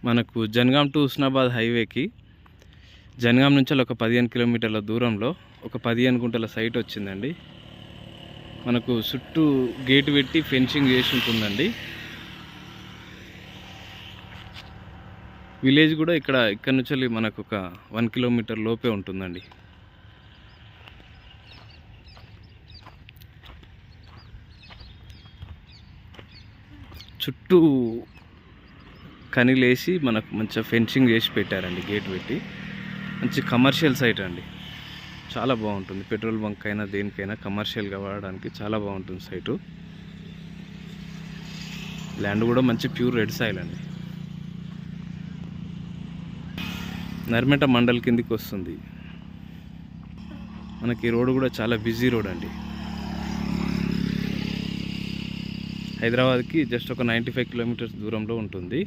మనకు జనగాం టు హుస్నాబాద్ హైవేకి జనగాం నుంచి ఒక 15 కిలోమీటర్ల దూరంలో ఒక 15 గుంటల సైట్ వచ్చిందండి. మనకు చుట్టూ గేట్ పెట్టి ఫెన్సింగ్ చేసి ఉంటుందండి. విలేజ్ కూడా ఇక్కడ నుంచి మనకు ఒక 1 కిలోమీటర్ లోపే ఉంటుందండి. చుట్టూ కనిలేసి మనకు మంచిగా ఫెన్సింగ్ చేసి పెట్టారండి, గేట్ పెట్టి. మంచి కమర్షియల్ సైట్ అండి, చాలా బాగుంటుంది. పెట్రోల్ బంక్ అయినా దేనికైనా కమర్షియల్గా వాడడానికి చాలా బాగుంటుంది సైటు. ల్యాండ్ కూడా మంచి ప్యూర్ రెడ్ సాయిల్ అండి. నర్మేట మండల్ కిందికి వస్తుంది. మనకి ఈ రోడ్ కూడా చాలా బిజీ రోడ్ అండి. హైదరాబాద్కి జస్ట్ ఒక 95 కిలోమీటర్స్ దూరంలో ఉంటుంది.